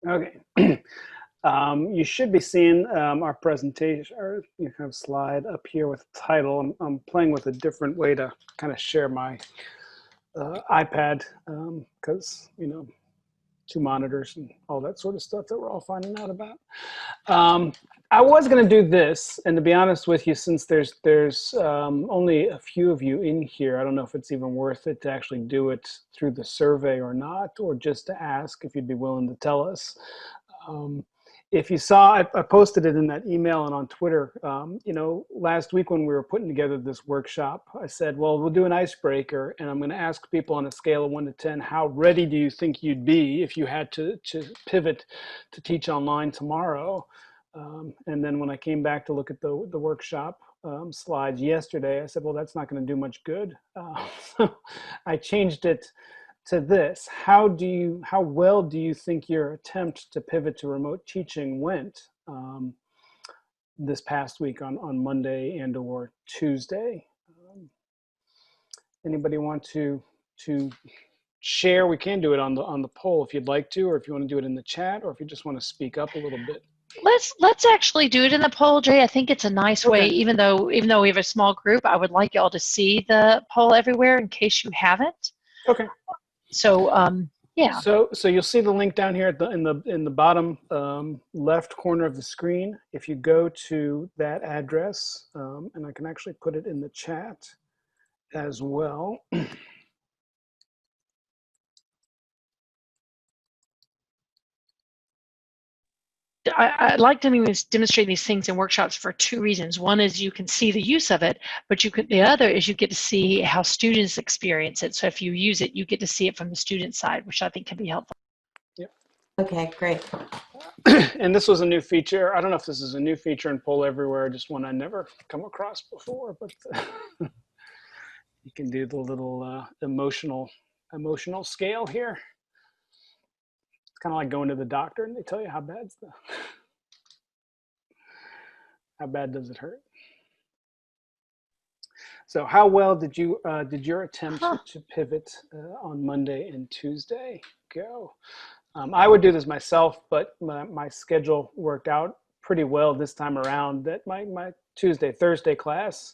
Okay. You should be seeing our presentation or kind of slide up here with the title. I'm playing with a different way to kind of share my iPad because, two monitors and all that sort of stuff that we're all finding out about. I was going to do this, and to be honest with you, since there's only a few of you in here, I don't know if it's even worth it to actually do it through the survey or not, or just to ask if you'd be willing to tell us. If you saw, I posted it in that email and on Twitter, last week when we were putting together this workshop, I said, well, we'll do an icebreaker, and I'm going to ask people on a scale of 1 to 10, how ready do you think you'd be if you had to pivot to teach online tomorrow? And then when I came back to look at the workshop slides yesterday, I said, well, that's not going to do much good. So I changed it to this. How well do you think your attempt to pivot to remote teaching went this past week on Monday and or Tuesday? Anybody want to share? We can do it on the poll if you'd like to, or if you want to do it in the chat, or if you just want to speak up a little bit. Let's actually do it in the poll, Jay. I think it's a nice way, even though we have a small group, I would like y'all to see the poll everywhere in case you haven't. Okay. So yeah. So you'll see the link down here at in the bottom left corner of the screen. If you go to that address, and I can actually put it in the chat as well. I like to demonstrate these things in workshops for two reasons. One is you can see the use of it, but the other is you get to see how students experience it. So if you use it, you get to see it from the student side, which I think can be helpful. Yep. Okay, great. And this was a new feature. I don't know if this is a new feature in Poll Everywhere, just one I never come across before, but you can do the little emotional scale here. It's kind of like going to the doctor and they tell you how bad does it hurt? So how well did your attempt to pivot on Monday and Tuesday go? I would do this myself, but my schedule worked out pretty well this time around. That my Tuesday, Thursday class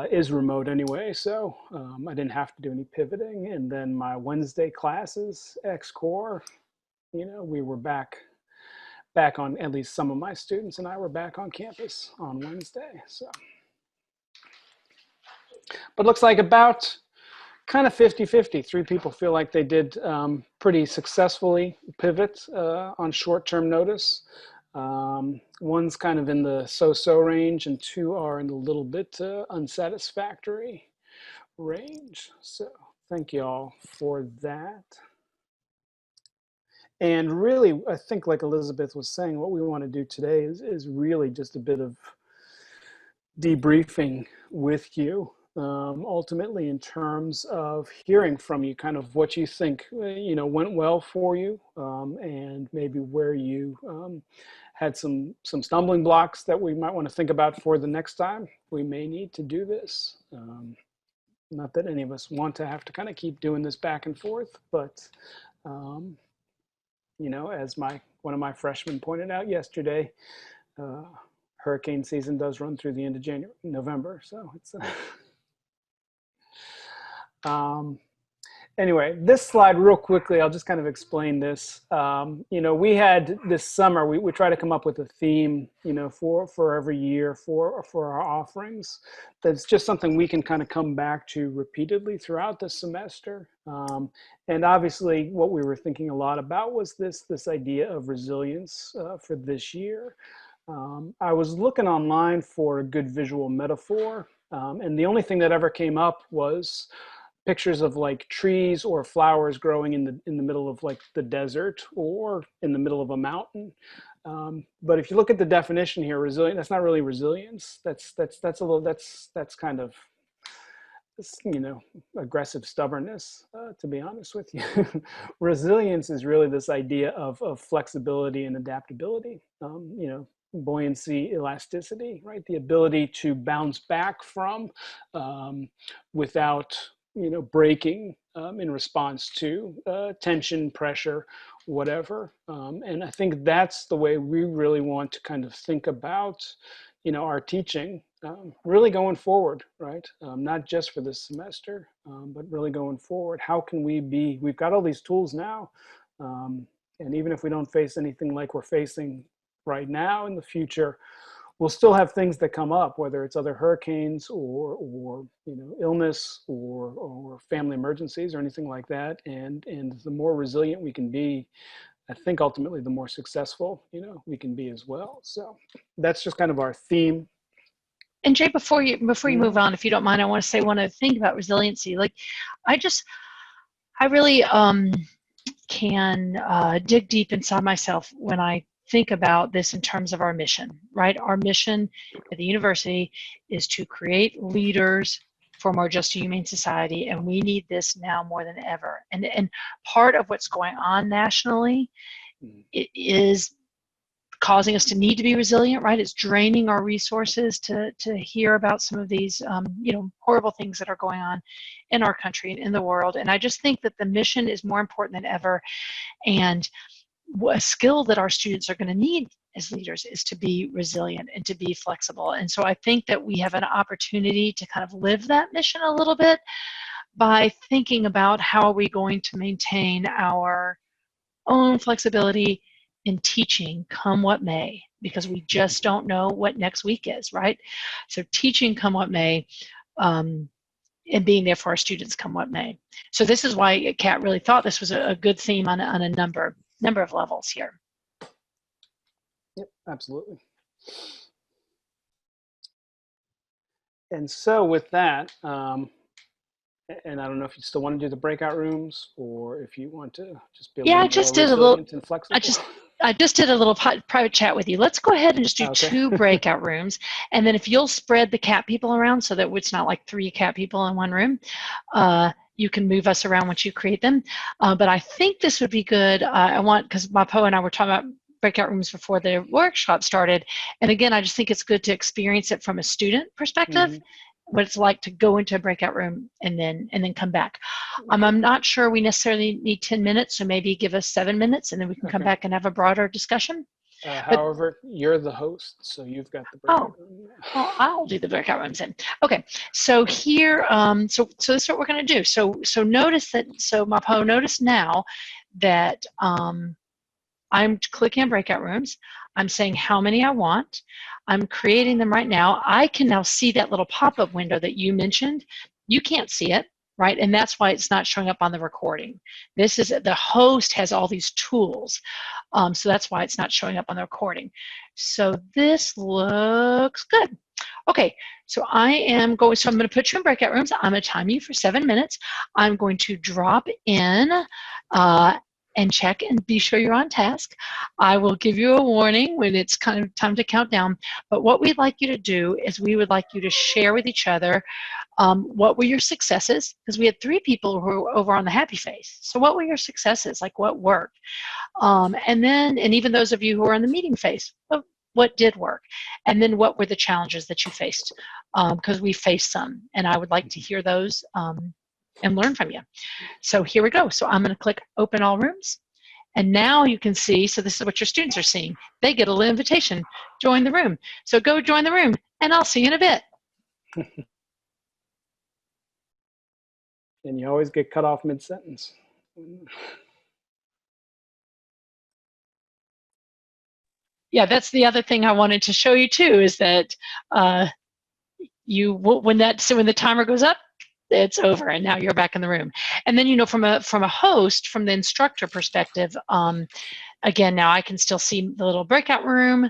is remote anyway, so I didn't have to do any pivoting. And then my Wednesday classes, X-Core, we were back on, at least some of my students and I were back on campus on Wednesday. So, but looks like about kind of 50-50. 3 people feel like they did pretty successfully pivot on short-term notice. One's kind of in the so-so range, and 2 are in a little bit unsatisfactory range. So thank you all for that. And really, I think like Elizabeth was saying, what we want to do today is really just a bit of debriefing with you, ultimately in terms of hearing from you kind of what you think, went well for you, and maybe where you had some stumbling blocks that we might want to think about for the next time we may need to do this. Not that any of us want to have to kind of keep doing this back and forth, but as one of my freshmen pointed out yesterday, hurricane season does run through the end of November. So it's anyway, this slide real quickly, I'll just kind of explain this. We had this summer, we try to come up with a theme, for every year for our offerings. That's just something we can kind of come back to repeatedly throughout the semester. And obviously what we were thinking a lot about was this idea of resilience for this year. I was looking online for a good visual metaphor, and the only thing that ever came up was pictures of like trees or flowers growing in the middle of like the desert or in the middle of a mountain. But if you look at the definition here, resilient, that's not really resilience. That's kind of, aggressive stubbornness, to be honest with you. Resilience is really this idea of flexibility and adaptability, buoyancy, elasticity, right? The ability to bounce back from without breaking in response to tension, pressure, whatever. And I think that's the way we really want to kind of think about, our teaching, really going forward, right? Not just for this semester, but really going forward. How can we've got all these tools now, and even if we don't face anything like we're facing right now in the future, we'll still have things that come up, whether it's other hurricanes or illness or family emergencies or anything like that. And the more resilient we can be, I think ultimately the more successful we can be as well. So that's just kind of our theme. And Jay, before you move on, if you don't mind, I want to say one other thing about resiliency. Like, I really can dig deep inside myself when I think about this in terms of our mission, right? Our mission at the university is to create leaders for a more just and humane society, and we need this now more than ever. And part of what's going on nationally, it is causing us to need to be resilient, right? It's draining our resources to hear about some of these, horrible things that are going on in our country and in the world. And I just think that the mission is more important than ever. And a skill that our students are going to need as leaders is to be resilient and to be flexible. And so I think that we have an opportunity to kind of live that mission a little bit by thinking about how are we going to maintain our own flexibility in teaching come what may, because we just don't know what next week is, right? So teaching come what may, and being there for our students come what may. So this is why CAT really thought this was a good theme on a number of levels here. Yep, absolutely. And so with that, and I don't know if you still want to do the breakout rooms or if you want to just be a little more resilient and flexible. I just did a little private chat with you. Let's go ahead and just do 2 breakout rooms. And then if you'll spread the CAT people around so that it's not like 3 CAT people in one room, you can move us around once you create them. But I think this would be good. Because Mapo and I were talking about breakout rooms before the workshop started. And again, I just think it's good to experience it from a student perspective. What it's like to go into a breakout room and then come back. I'm not sure we necessarily need 10 minutes, so maybe give us 7 minutes and then we can come back and have a broader discussion. However, you're the host, so you've got the breakout room. Well, I'll do the breakout rooms then. Okay, so here, so this is what we're going to do. So notice that, Mapo, notice now that I'm clicking on breakout rooms. I'm saying how many I want. I'm creating them right now. I can now see that little pop-up window that you mentioned. You can't see it, right? And that's why it's not showing up on the recording. This is, the host has all these tools. So that's why it's not showing up on the recording. So this looks good. Okay, so I'm going to put you in breakout rooms. I'm going to time you for 7 minutes. I'm going to drop in and check and be sure you're on task. I will give you a warning when it's kind of time to count down. But what we'd like you to do is we would like you to share with each other what were your successes, because we had 3 people who were over on the happy face. So what were your successes? Like what worked? And even those of you who are on the meeting face, what did work? And then what were the challenges that you faced? Because we faced some, and I would like to hear those and learn from you. So here we go. So I'm going to click Open All Rooms. And now you can see, so this is what your students are seeing. They get a little invitation, join the room. So go join the room, and I'll see you in a bit. And you always get cut off mid-sentence. Yeah, that's the other thing I wanted to show you too, is that when the timer goes up, it's over, and now you're back in the room. And then, from a host, from the instructor perspective, again, now I can still see the little breakout room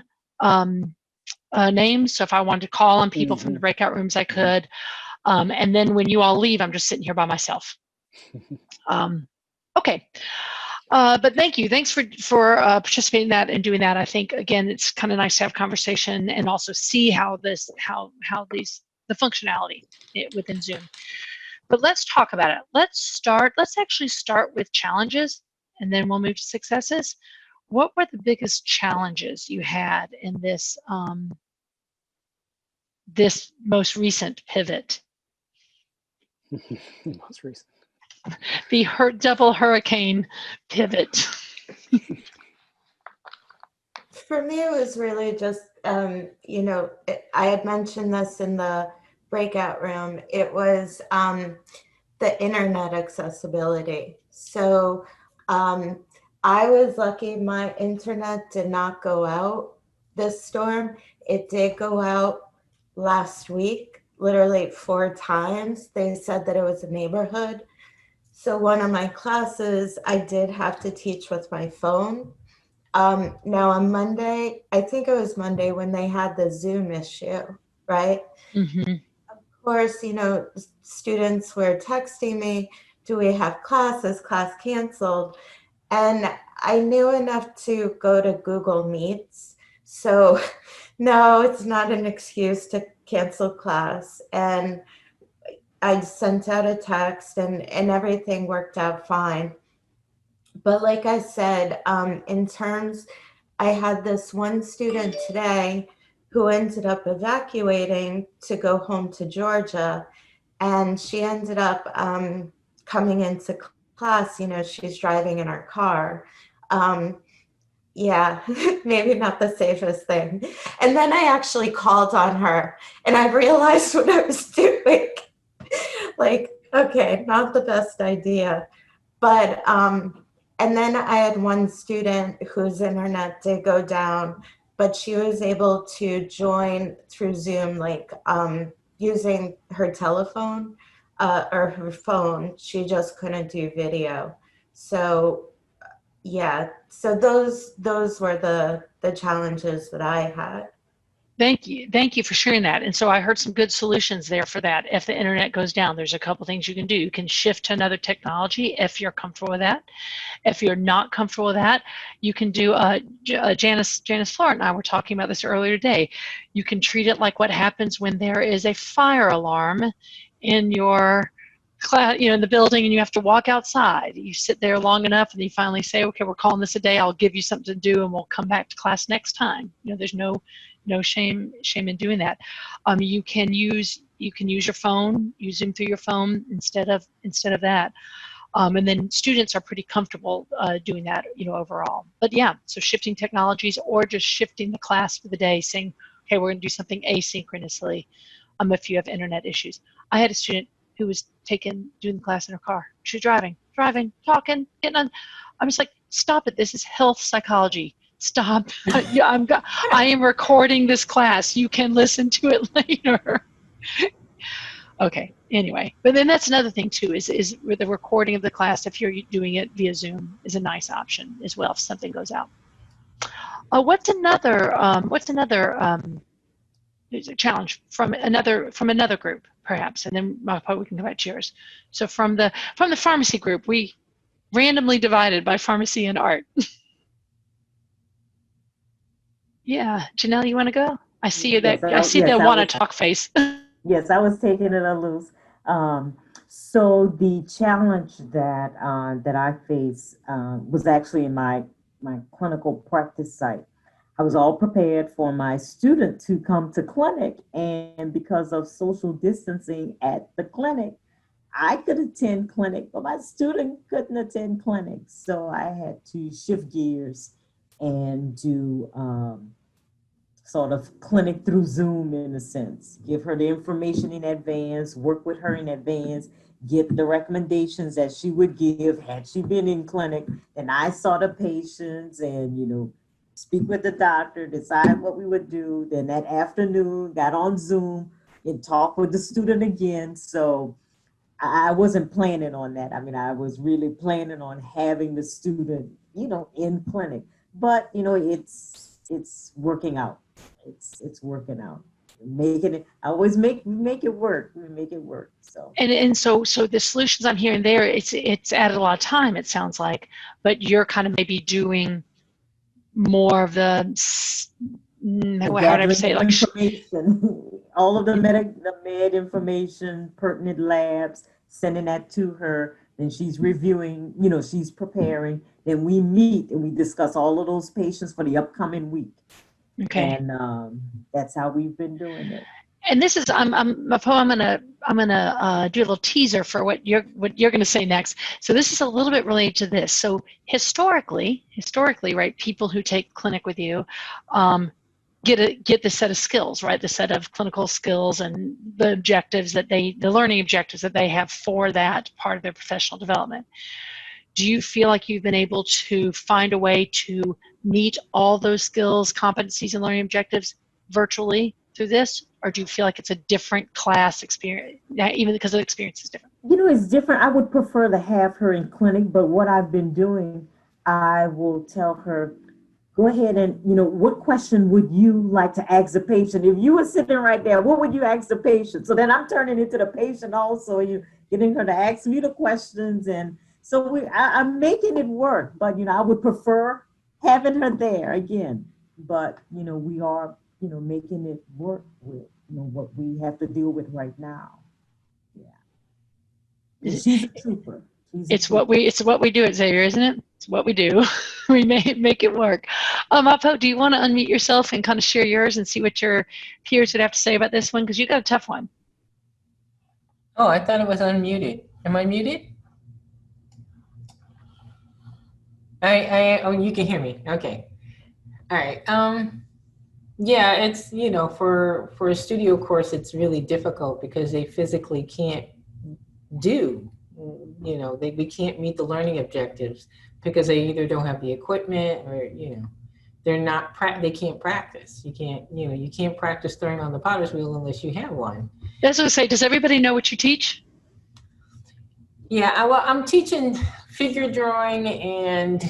names. So if I wanted to call on people from the breakout rooms, I could. And then when you all leave, I'm just sitting here by myself. Okay. But thank you. Thanks for participating in that and doing that. I think, again, it's kind of nice to have conversation and also see how the functionality within Zoom. But let's talk about it. Let's actually start with challenges, and then we'll move to successes. What were the biggest challenges you had in this this most recent pivot? Most recent. The double hurricane pivot. For me, it was really just, you know, I had mentioned this in the breakout room. It was the internet accessibility. So I was lucky my internet did not go out this storm. It did go out last week, literally 4 times. They said that it was a neighborhood. So one of my classes, I did have to teach with my phone. Now on Monday, I think it was Monday when they had the Zoom issue, right? Mm-hmm. Of course, you know, students were texting me, do we have class? Is class canceled? And I knew enough to go to Google Meets. So no, it's not an excuse to cancel class. And I sent out a text and everything worked out fine. But like I said, in terms, I had this one student today who ended up evacuating to go home to Georgia. And she ended up coming into class, you know, she's driving in her car. Yeah, maybe not the safest thing. And then I actually called on her and I realized what I was doing. Like, okay, not the best idea. But and then I had one student whose internet did go down, but she was able to join through Zoom, like using her telephone or her phone. She just couldn't do video. So yeah, so those were the challenges that I had. Thank you. Thank you for sharing that. And so I heard some good solutions there for that. If the internet goes down, there's a couple things you can do. You can shift to another technology if you're comfortable with that. If you're not comfortable with that, you can do, Janice Florent and I were talking about this earlier today. You can treat it like what happens when there is a fire alarm in your class, you know, in the building, and you have to walk outside. You sit there long enough and you finally say, okay, we're calling this a day. I'll give you something to do and we'll come back to class next time. You know, there's no shame in doing that. You can use your phone, use Zoom through your phone instead of that. And then students are pretty comfortable doing that, you know, overall. But yeah, so shifting technologies or just shifting the class for the day, saying, okay, we're going to do something asynchronously if you have internet issues. I had a student who was doing the class in her car. She was driving, talking, getting on. I'm just like, stop it. This is health psychology. Stop. I am recording this class. You can listen to it later. Okay, anyway, but then that's another thing too, is with the recording of the class, if you're doing it via Zoom, is a nice option as well if something goes out. What's another challenge from another group, perhaps, and then probably we can come back to yours. So from the pharmacy group, we randomly divided by pharmacy and art. Yeah, Janelle, you want to go? I see you that. Yes, I see the want to talk face. Yes, I was taking it a loose. So the challenge that that I faced was actually in my clinical practice site. I was all prepared for my student to come to clinic, and because of social distancing at the clinic, I could attend clinic, but my student couldn't attend clinic. So I had to shift gears and do sort of clinic through Zoom in a sense, give her the information in advance, work with her in advance, get the recommendations that she would give had she been in clinic. And I saw the patients and, you know, speak with the doctor, decide what we would do. Then that afternoon, got on Zoom and talk with the student again. So I wasn't planning on that. I mean, I was really planning on having the student, you know, in clinic. But, you know, it's working out. It's working out. Making it, I always make it work. We make it work. So so the solutions I'm hearing there, it's added a lot of time, it sounds like, but you're kind of maybe doing more of the how do I say it? Like information, all of the med information, pertinent labs, sending that to her. Then she's reviewing, you know, she's preparing. Then we meet and we discuss all of those patients for the upcoming week. Okay. And that's how we've been doing it. and this is I'm gonna do a little teaser for what you're gonna say next. So this is a little bit related to this. So historically, right, people who take clinic with you get the set of skills, right, the set of clinical skills and the objectives the learning objectives that they have for that part of their professional development. Do you feel like you've been able to find a way to meet all those skills, competencies, and learning objectives virtually through this? Or do you feel like it's a different class experience, even because the experience is different? You know, it's different. I would prefer to have her in clinic, but what I've been doing, I will tell her, go ahead and, you know, what question would you like to ask the patient? If you were sitting right there, what would you ask the patient? So then I'm turning into the patient also. You getting her to ask me the questions. And so I'm making it work, but, you know, I would prefer having her there again. But, you know, we are, you know, making it work with, you know, what we have to deal with right now. Yeah. She's a trooper. It's what we do at Xavier, isn't it? It's what we do. We make it work. Apo, do you want to unmute yourself and kind of share yours and see what your peers would have to say about this one? Because you got a tough one. Oh, I thought it was unmuted. Am I muted? Oh, you can hear me. Okay. All right. Yeah, it's, you know, for a studio course, it's really difficult because they physically can't do, you know, we can't meet the learning objectives because they either don't have the equipment or, you know, they can't practice. You can't practice throwing on the potter's wheel unless you have one. That's what I say. Does everybody know what you teach? Yeah, well, I'm teaching figure drawing and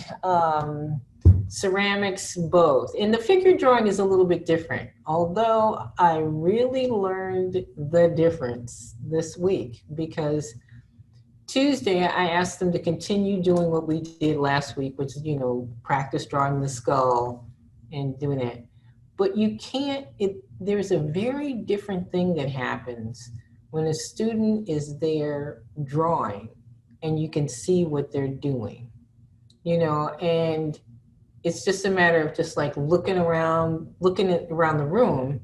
ceramics both. And the figure drawing is a little bit different, although I really learned the difference this week because Tuesday I asked them to continue doing what we did last week, which is, you know, practice drawing the skull and doing that. But you can't, there's a very different thing that happens when a student is there drawing and you can see what they're doing, you know, and it's just a matter of just like looking around the room,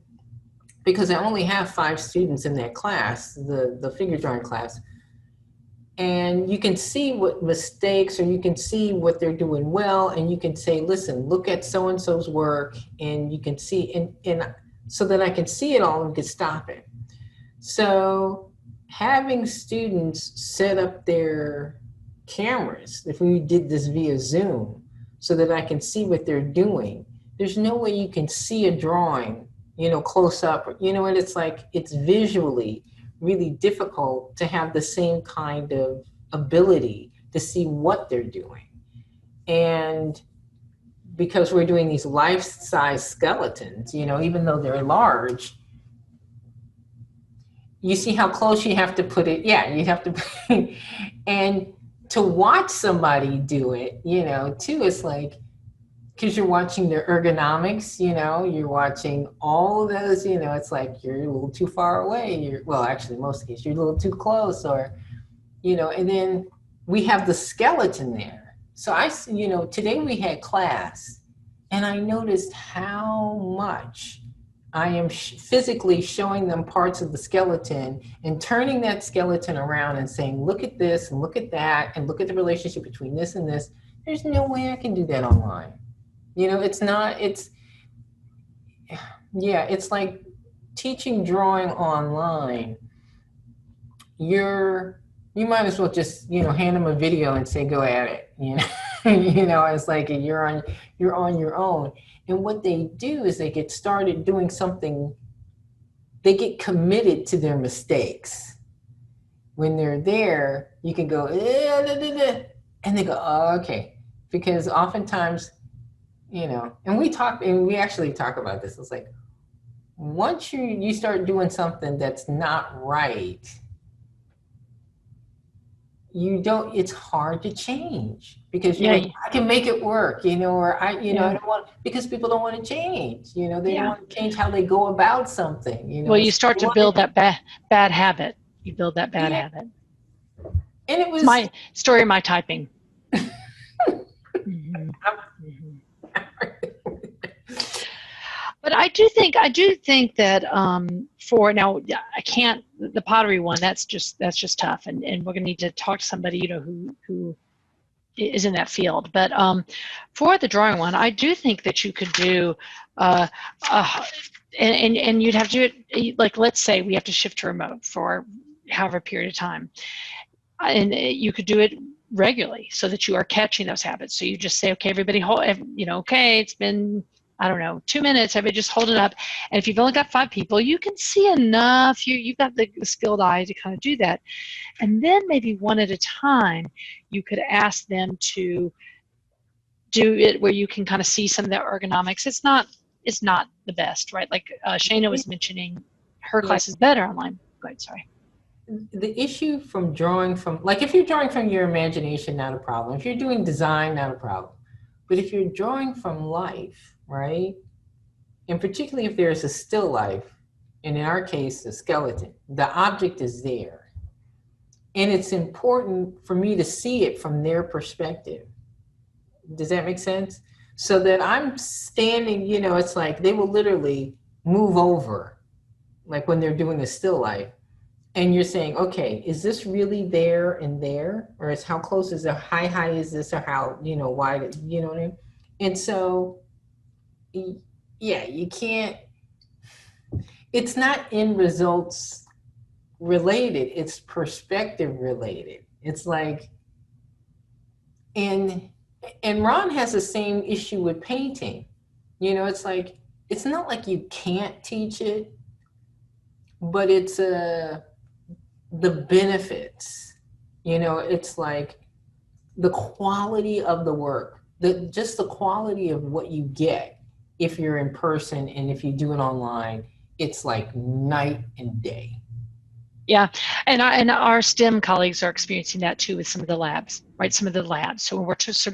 because I only have 5 students in that class, the figure drawing class. And you can see what mistakes, or you can see what they're doing well, and you can say, listen, look at so-and-so's work, and you can see, and so that I can see it all and can stop it. So having students set up their cameras, if we did this via Zoom, so that I can see what they're doing, there's no way you can see a drawing, you know, close up, you know, and it's like, it's visually really difficult to have the same kind of ability to see what they're doing. And because we're doing these life-size skeletons, you know, even though they're large, you see how close you have to put it. Yeah, you have to, and to watch somebody do it, you know, too, it's like, because you're watching their ergonomics, you know, you're watching all of those, you know, it's like you're a little too far away. Well, actually, in most cases, you're a little too close, or, you know, and then we have the skeleton there. So you know, today we had class, and I noticed how much I am physically showing them parts of the skeleton and turning that skeleton around and saying, look at this and look at that and look at the relationship between this and this. There's no way I can do that online. You know, it's like teaching drawing online. You might as well just, you know, hand them a video and say, go at it, you know. You know, it's like you're on your own. And what they do is they get started doing something, they get committed to their mistakes. When they're there, you can go, and they go, oh, okay. Because oftentimes, you know, and we actually talk about this. It's like, once you start doing something that's not right, it's hard to change, because you're like, I can make it work, you know, or I don't want, because people don't want to change, you know, they don't want to change how they go about something, you know. Well, you start to build that bad habit. You build that bad habit. And it was my story of my typing. Mm-hmm. But I do think that for now, I can't, the pottery one, that's just tough. And we're going to need to talk to somebody, who is in that field. But for the drawing one, I do think that you could do, and you'd have to do it, like, let's say we have to shift to remote for however period of time. And you could do it regularly so that you are catching those habits. So you just say, okay, everybody hold, okay, it's been, I don't know, 2 minutes, everybody just hold it up. And if you've only got 5 people, you can see enough, you've got the skilled eye to kind of do that. And then maybe one at a time, you could ask them to do it where you can kind of see some of the ergonomics. It's not the best, right? Like Shana was mentioning, her class is better online. Go ahead, sorry. The issue from drawing from, like if you're drawing from your imagination, not a problem. If you're doing design, not a problem. But if you're drawing from life, right? And particularly if there's a still life, and in our case, a skeleton, the object is there. And it's important for me to see it from their perspective. Does that make sense? So that I'm standing, it's like they will literally move over, like when they're doing a still life. And you're saying, okay, is this really there and there? Or is how close is it? How high is this? Or how, wide, you know what I mean? And so, yeah, you can't, it's not end results related, it's perspective related. It's like, and Ron has the same issue with painting. It's like, it's not like you can't teach it, but it's the benefits, it's like the quality of the work, just the quality of what you get if you're in person and if you do it online, it's like night and day. Yeah, and our STEM colleagues are experiencing that too with some of the labs, right? Some of the labs. So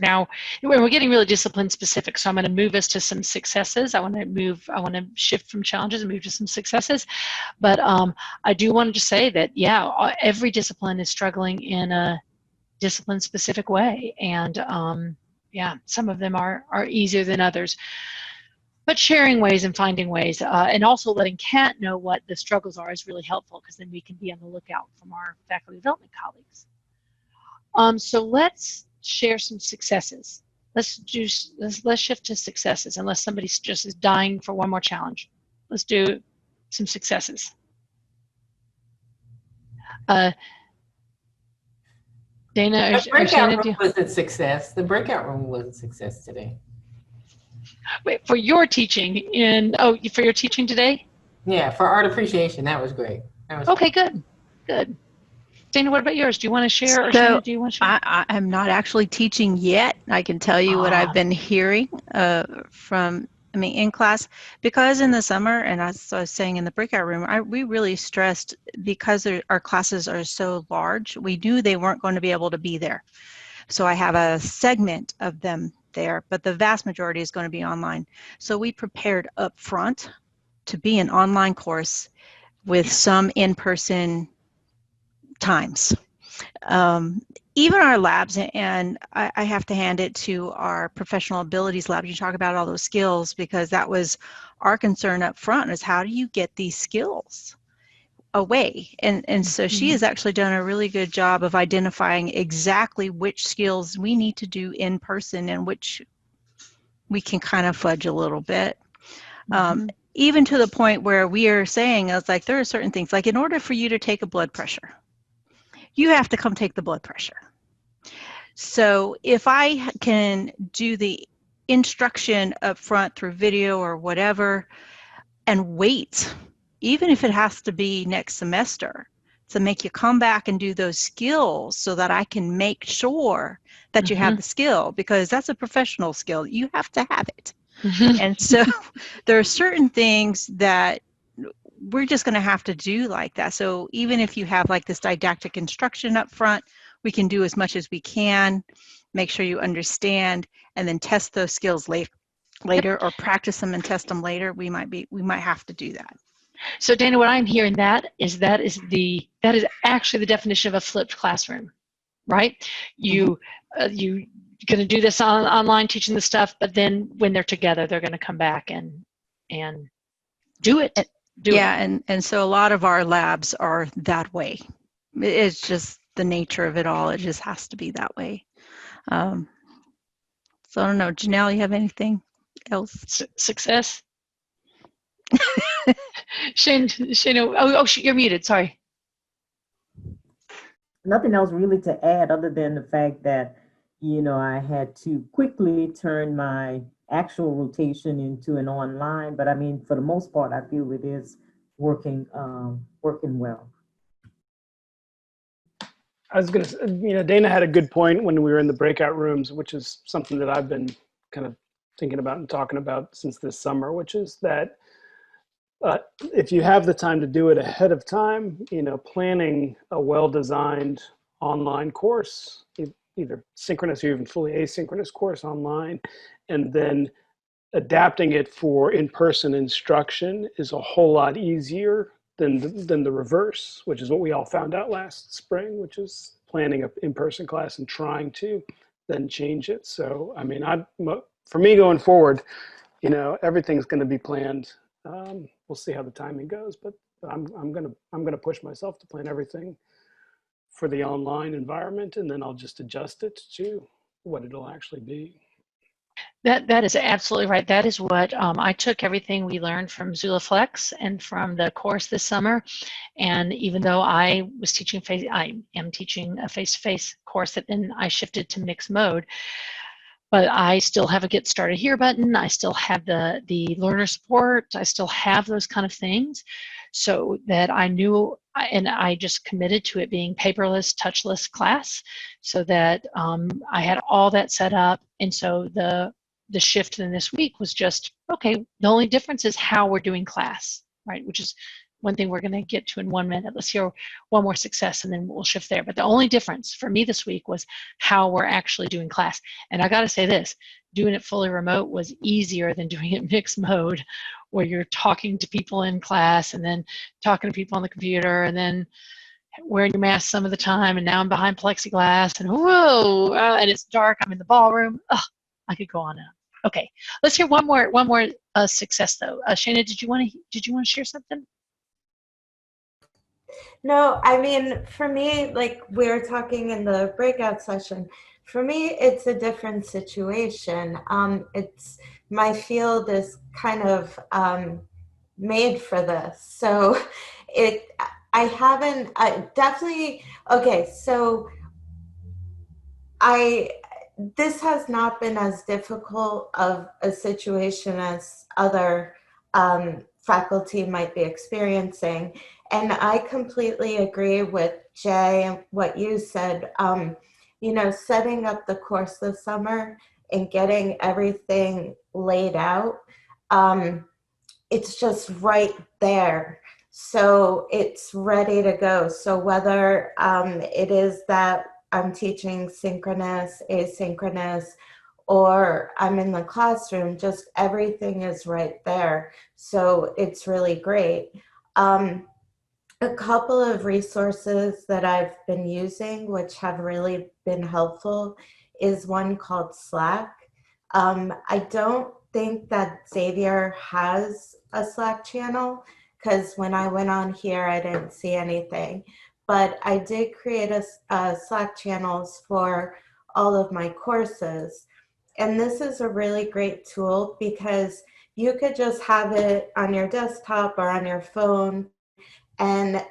now we're getting really discipline specific. So I'm going to move us to some successes. I want to shift from challenges and move to some successes. But I do want to just say that, yeah, every discipline is struggling in a discipline specific way, and yeah, some of them are easier than others. But sharing ways and finding ways, and also letting CAT know what the struggles are is really helpful, because then we can be on the lookout from our faculty development colleagues. So let's share some successes. Let's shift to successes, unless somebody's just is dying for one more challenge. Let's do some successes. Dana, The breakout room was a success. The breakout room was a success today. Wait, for your teaching for your teaching today? Yeah, for art appreciation, that was great. Okay, good. Dana, what about yours? Do you want to share? Or So do you want to share? I'm not actually teaching yet. I can tell you what I've been hearing in class, because in the summer, and as I was saying in the breakout room, we really stressed, because our classes are so large, we knew they weren't going to be able to be there. So I have a segment of them there, but the vast majority is going to be online. So we prepared up front to be an online course with some in-person times. Even our labs, and I have to hand it to our professional abilities lab. You talk about all those skills, because that was our concern up front, is how do you get these skills away? And so she has actually done a really good job of identifying exactly which skills we need to do in person and which we can kind of fudge a little bit. Even to the point where we are saying, I was like, there are certain things, like in order for you to take a blood pressure, you have to come take the blood pressure. So if I can do the instruction up front through video or whatever, and wait, even if it has to be next semester, to make you come back and do those skills, so that I can make sure that you have the skill, because that's a professional skill. You have to have it. And so there are certain things that we're just going to have to do like that. So even if you have like this didactic instruction up front, we can do as much as we can, make sure you understand, and then test those skills later, or practice them and test them later. We might have to do that. So Dana, what I'm hearing that is actually the definition of a flipped classroom, right? You going to do this online, teaching the stuff, but then when they're together, they're going to come back and do it. doing. Yeah, and so a lot of our labs are that way. It's just the nature of it all. It just has to be that way. So I don't know, Janelle, you have anything else? Success. Shane, you're muted. Sorry. Nothing else really to add other than the fact that, you know, I had to quickly turn my actual rotation into an online, but I mean, for the most part, I feel it is working well. I was going to, you know, Dana had a good point when we were in the breakout rooms, which is something that I've been kind of thinking about and talking about since this summer, which is that if you have the time to do it ahead of time, you know, planning a well-designed online course, either synchronous or even fully asynchronous course online, and then adapting it for in-person instruction is a whole lot easier than the reverse, which is what we all found out last spring, which is planning an in-person class and trying to then change it. So, I mean, for me going forward, you know, everything's going to be planned. We'll see how the timing goes, but I'm gonna push myself to plan everything for the online environment, and then I'll just adjust it to what it'll actually be. That is absolutely right. That is what I took everything we learned from ZulaFlex and from the course this summer. And even though I was teaching I am teaching a face-to-face course that then I shifted to mixed mode. But I still have a get started here button. I still have the learner support. I still have those kind of things, so that I knew, and I just committed to it being paperless, touchless class, so that I had all that set up. And so the shift in this week was just, okay, the only difference is how we're doing class, right? Which is one thing we're going to get to in 1 minute. Let's hear one more success and then we'll shift there. But the only difference for me this week was how we're actually doing class. And I got to say this, doing it fully remote was easier than doing it mixed mode, where you're talking to people in class and then talking to people on the computer and then wearing your mask some of the time. And now I'm behind plexiglass and whoa, and it's dark. I'm in the ballroom. Oh, I could go on and on. Okay, let's hear one more success though. Shana, did you want to share something? No, I mean, for me, like we were talking in the breakout session, for me, it's a different situation. It's my field is kind of made for this. So I definitely, okay, so this has not been as difficult of a situation as other faculty might be experiencing. And I completely agree with Jay and what you said. You know, setting up the course this summer and getting everything laid out, it's just right there. So it's ready to go. So whether it is that I'm teaching synchronous, asynchronous, or I'm in the classroom, just everything is right there. So it's really great. A couple of resources that I've been using, which have really been helpful, is one called Slack. I don't think that Xavier has a Slack channel, because when I went on here, I didn't see anything. But I did create a Slack channels for all of my courses. And this is a really great tool because you could just have it on your desktop or on your phone. And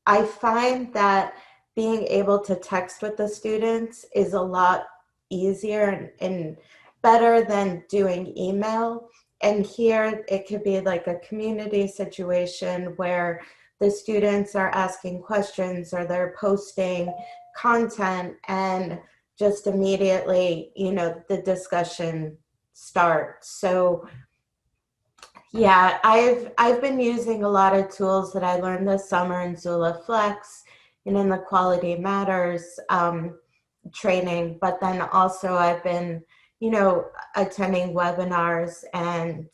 I find that being able to text with the students is a lot easier and better than doing email. And here it could be like a community situation where the students are asking questions or they're posting content, and just immediately, you know, the discussion starts. So yeah, I've been using a lot of tools that I learned this summer in ZulaFlex and in the Quality Matters training, but then also I've been, you know, attending webinars, and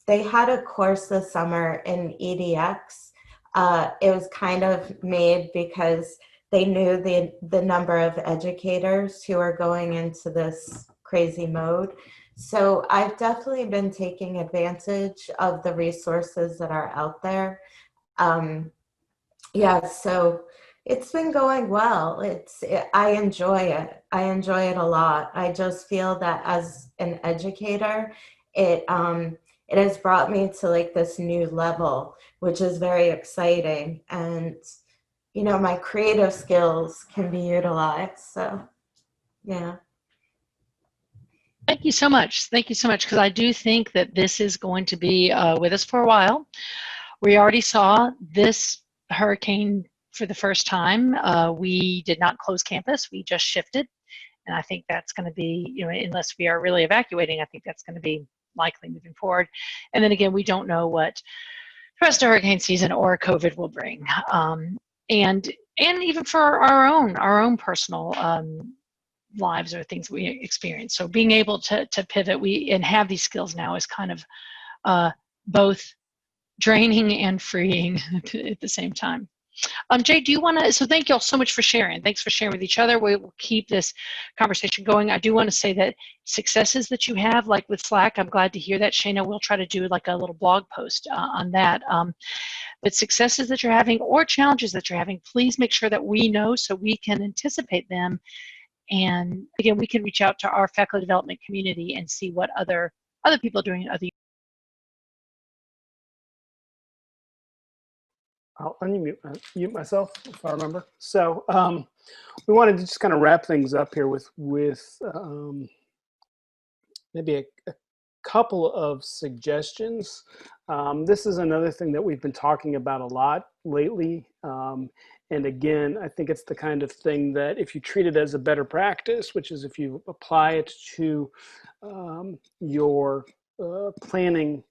they had a course this summer in EDX. It was kind of made because they knew the number of educators who are going into this crazy mode. So I've definitely been taking advantage of the resources that are out there. Yeah, so it's been going well. I enjoy it. I enjoy it a lot. I just feel that as an educator, it has brought me to like this new level, which is very exciting. And you know, my creative skills can be utilized. So yeah. Thank you so much. Thank you so much, because I do think that this is going to be with us for a while. We already saw this hurricane for the first time. We did not close campus. We just shifted. And I think that's going to be, you know, unless we are really evacuating, I think that's going to be likely moving forward. And then again, we don't know what the rest of hurricane season or COVID will bring. And even for our own personal lives or things we experience. So being able to pivot and have these skills now is kind of both draining and freeing at the same time. Jay, do you want to, so thank you all so much for sharing. Thanks for sharing with each other. We will keep this conversation going. I do want to say that successes that you have, like with Slack, I'm glad to hear that. Shana, we'll try to do like a little blog post on that. But successes that you're having or challenges that you're having, please make sure that we know so we can anticipate them. And again, we can reach out to our faculty development community and see what other people are doing in other. I'll unmute myself if I remember. So we wanted to just kind of wrap things up here with maybe a couple of suggestions. This is another thing that we've been talking about a lot lately. And again, I think it's the kind of thing that if you treat it as a better practice, which is if you apply it to your planning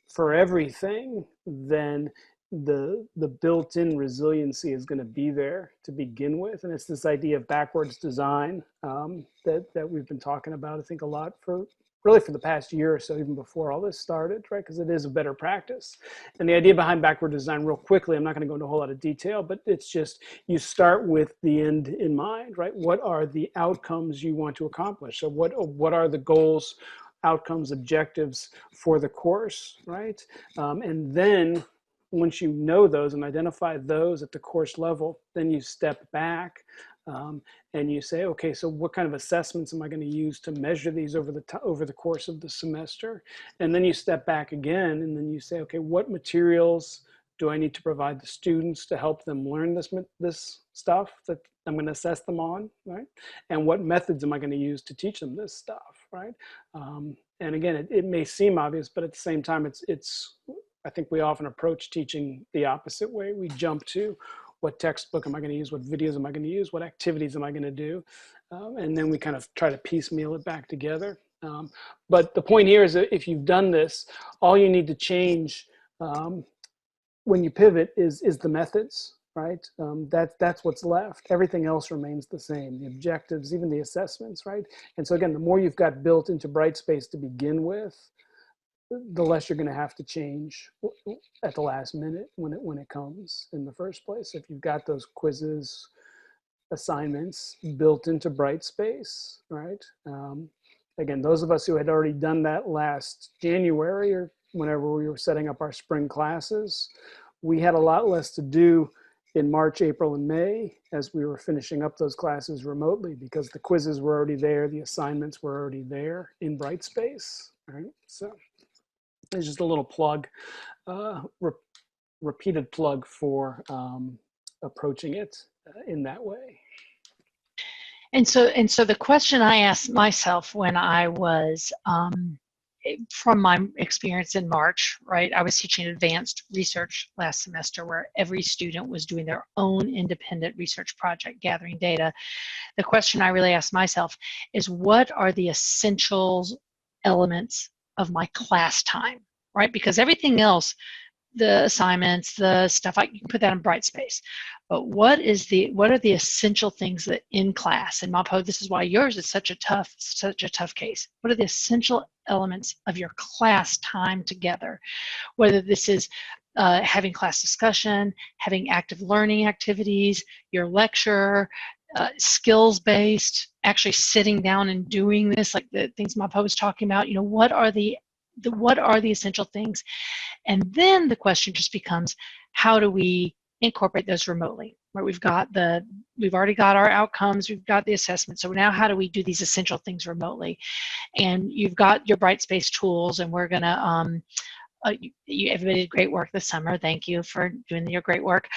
for everything, then the built-in resiliency is going to be there to begin with. And it's this idea of backwards design that we've been talking about, I think, a lot for the past year or so, even before all this started, right? Because it is a better practice. And the idea behind backward design, real quickly, I'm not going to go into a whole lot of detail, but it's just you start with the end in mind, right? What are the outcomes you want to accomplish? So what are the goals, outcomes, objectives for the course, right? And then once you know those and identify those at the course level, then you step back and you say, okay, so what kind of assessments am I going to use to measure these over the course of the semester? And then you step back again, and then you say, okay, what materials do I need to provide the students to help them learn this stuff that I'm going to assess them on, right? And what methods am I going to use to teach them this stuff, right? And again, it may seem obvious, but at the same time, I think we often approach teaching the opposite way. We jump to what textbook am I going to use, what videos am I going to use, what activities am I going to do, and then we kind of try to piecemeal it back together. But the point here is that if you've done this, all you need to change when you pivot is the methods, right? That's what's left. Everything else remains the same, the objectives, even the assessments, right? And so again, the more you've got built into Brightspace to begin with, the less you're going to have to change at the last minute when it comes in the first place. If you've got those quizzes, assignments built into Brightspace, right? Again, those of us who had already done that last January or whenever we were setting up our spring classes, we had a lot less to do in March, April, and May as we were finishing up those classes remotely because the quizzes were already there, the assignments were already there in Brightspace, right? So it's just a little plug, repeated plug for approaching it in that way. And so the question I asked myself when I was, from my experience in March, right, I was teaching advanced research last semester where every student was doing their own independent research project, gathering data. The question I really asked myself is, what are the essential elements of my class time, right? Because everything else, the assignments, the stuff, you can put that in Brightspace. But what are the essential things that in class, and Mapo, this is why yours is such a tough case. What are the essential elements of your class time together? Whether this is having class discussion, having active learning activities, your lecture, skills-based, actually sitting down and doing this, like the things Mapo was talking about. You know, what are the essential things? And then the question just becomes, how do we incorporate those remotely? Where we've already got our outcomes, we've got the assessment. So now how do we do these essential things remotely? And you've got your Brightspace tools, and we're gonna everybody did great work this summer. Thank you for doing your great work.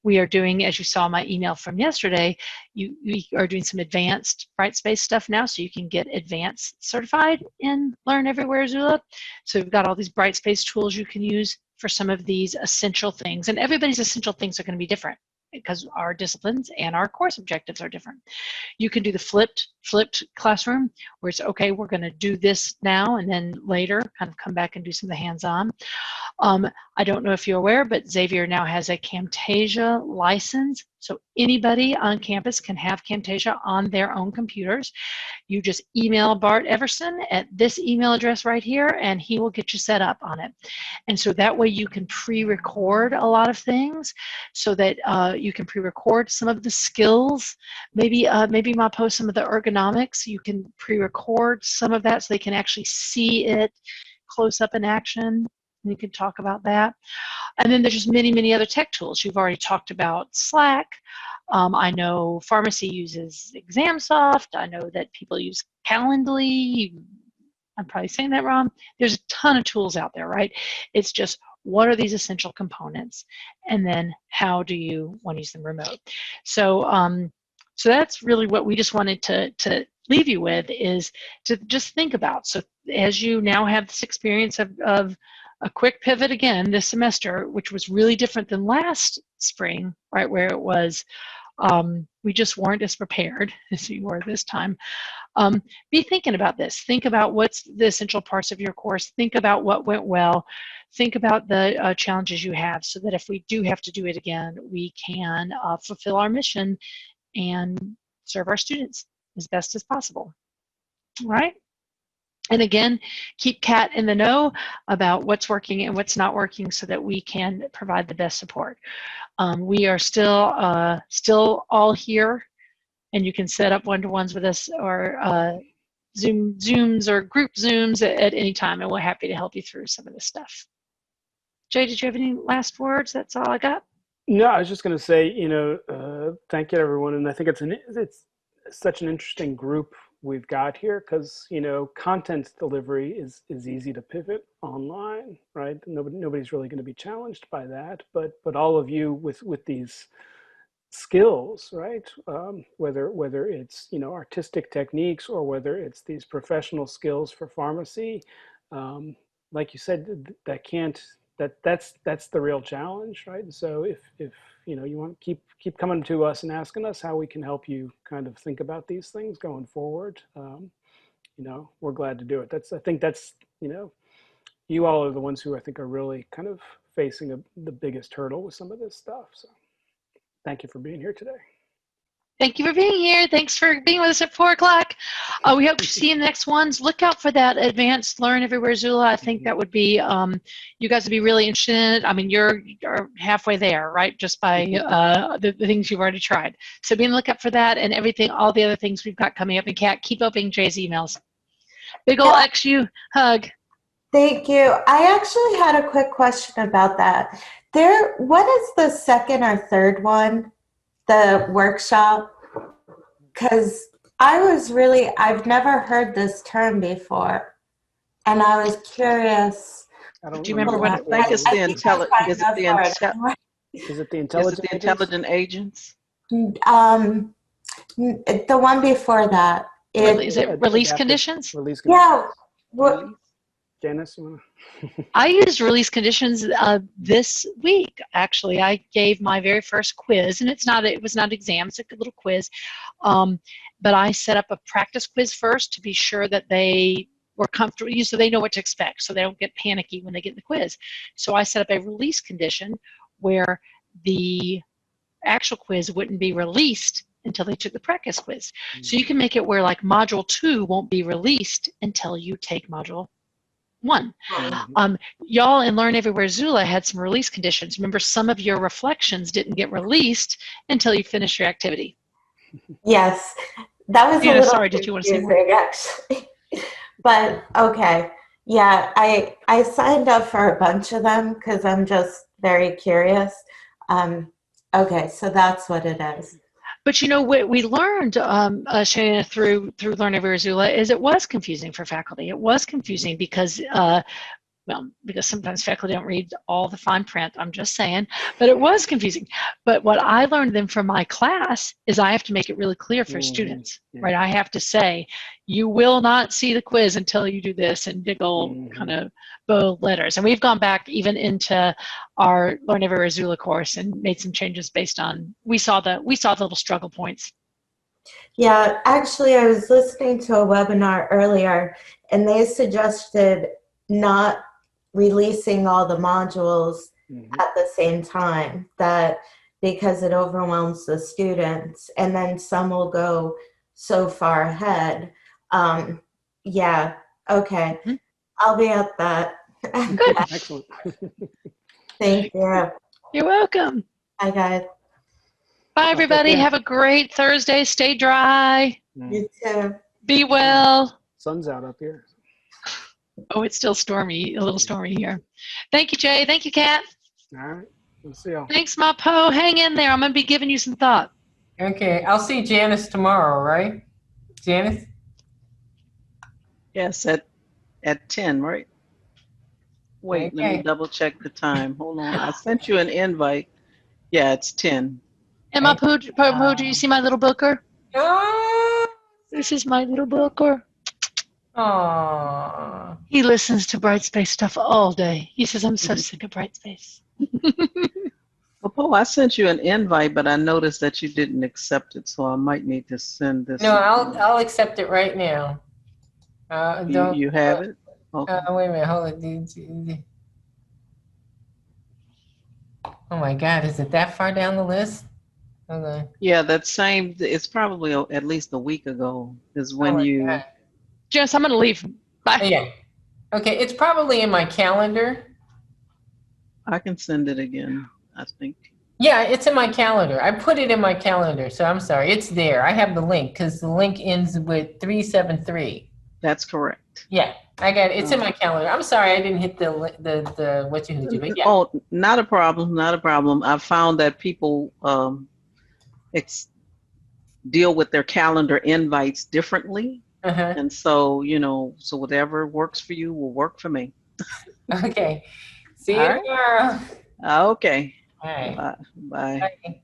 We are doing, as you saw my email from yesterday, we are doing some advanced Brightspace stuff now, so you can get advanced certified in Learn Everywhere Zula. So we've got all these Brightspace tools you can use for some of these essential things. And everybody's essential things are going to be different because our disciplines and our course objectives are different. You can do the flipped classroom, where it's, okay, we're going to do this now and then later kind of come back and do some of the hands-on. I don't know if you're aware, but Xavier now has a Camtasia license. So anybody on campus can have Camtasia on their own computers. You just email Bart Everson at this email address right here, and he will get you set up on it. And so that way you can pre-record a lot of things, so that you can pre-record some of the skills. Maybe Mapo, some of the ergonomics, you can pre-record some of that so they can actually see it close up in action. And you can talk about that. And then there's just many, many other tech tools. You've already talked about Slack. I know pharmacy uses ExamSoft. I know that people use Calendly. I'm probably saying that wrong. There's a ton of tools out there, right? It's just, what are these essential components? And then how do you want to use them remote? So, so that's really what we just wanted to leave you with, is to just think about. So as you now have this experience of a quick pivot again this semester, which was really different than last spring, right, where it was, we just weren't as prepared as we were this time. Be thinking about this. Think about what's the essential parts of your course. Think about what went well. Think about the challenges you have, so that if we do have to do it again, we can fulfill our mission and serve our students as best as possible. All right? And again, keep CAT in the know about what's working and what's not working, so that we can provide the best support. We are still all here, and you can set up one-to-ones with us, or Zooms or group Zooms at any time, and we're happy to help you through some of this stuff. Jay, did you have any last words? That's all I got. No, I was just going to say, thank you to everyone, and I think it's such an interesting group we've got here, because content delivery is easy to pivot online, right? Nobody's really going to be challenged by that, but all of you with these skills, right? Whether it's artistic techniques, or whether it's these professional skills for pharmacy, like you said, that's the real challenge, right? And so if you want to keep coming to us and asking us how we can help you kind of think about these things going forward, we're glad to do it. I think that's you all are the ones who I think are really kind of facing the biggest hurdle with some of this stuff. So thank you for being here today. Thank you for being here. Thanks for being with us at 4 o'clock. We hope to see you in the next ones. Look out for that advanced Learn Everywhere Zula. I think that would be, you guys would be really interested in it. I mean, you're halfway there, right? Just by the things you've already tried. So be on the lookout for that, and everything, all the other things we've got coming up. And Kat, keep opening Jay's emails. Big ol' XU hug. Thank you. I actually had a quick question about that. What is the second or third one? The workshop? Because I've never heard this term before, and I was curious. Do you remember what I think it's the intelligent. Is it the intelligent agents? The one before that. Is it release conditions? Release conditions. Yeah. Janice? I used release conditions this week, actually. I gave my very first quiz, and it was not an exam, it's a good little quiz. But I set up a practice quiz first to be sure that they were comfortable, so they know what to expect, so they don't get panicky when they get in the quiz. So I set up a release condition where the actual quiz wouldn't be released until they took the practice quiz. So you can make it where, like, module 2 won't be released until you take module 1. Y'all in Learn Everywhere Zula had some release conditions. Remember, some of your reflections didn't get released until you finished your activity. Yes, that was a Anna, little sorry, did you want to say more? confusing, actually. But okay, yeah, I signed up for a bunch of them because I'm just very curious. Okay, so that's what it is. But you know what we learned, Shana, through Learn Every Azula, is it was confusing for faculty. It was confusing because because sometimes faculty don't read all the fine print, I'm just saying, but it was confusing. But what I learned then from my class is I have to make it really clear for students, right? I have to say, you will not see the quiz until you do this, and diggle kind of bold letters. And we've gone back even into our Learn Every Azula course and made some changes based on, we saw the little struggle points. Yeah, actually, I was listening to a webinar earlier, and they suggested not releasing all the modules at the same time, that because it overwhelms the students, and then some will go so far ahead. Yeah, okay. I'll be at that. Good. Excellent. Thank you. You're welcome. Bye, guys. Bye, everybody. Have a great Thursday. Stay dry. You too. Be well. Sun's out up here. Oh, it's still stormy, a little stormy here. Thank you, Jay. Thank you, Kat. All right. We'll see y'all. Thanks, my Poe. Hang in there. I'm going to be giving you some thought. Okay, I'll see Janice tomorrow, right? Janice? Yes, at 10, right? Wait, let me double check the time. Hold on. I sent you an invite. Yeah, it's 10. And my Poe, do you see my little booker? Oh. This is my little booker. Aww. He listens to Brightspace stuff all day. He says, I'm so sick of Brightspace. Well, Paul, I sent you an invite, but I noticed that you didn't accept it, so I might need to send this. No, I'll accept it right now. You have it? Okay. Wait a minute, hold it. Oh my God, is it that far down the list? Okay. Yeah, that same, it's probably at least a week ago is when you. God. Jess, I'm going to leave. Bye. Yeah. Okay, it's probably in my calendar. I can send it again, I think. Yeah, it's in my calendar. I put it in my calendar, so I'm sorry. It's there. I have the link because the link ends with 373. That's correct. Yeah, I got it. It's in my calendar. I'm sorry I didn't hit the what you do, but yeah. Oh, not a problem, not a problem. I found that people deal with their calendar invites differently. And so, so whatever works for you will work for me. Okay. See you tomorrow. Okay. All right. Bye. Bye. Bye.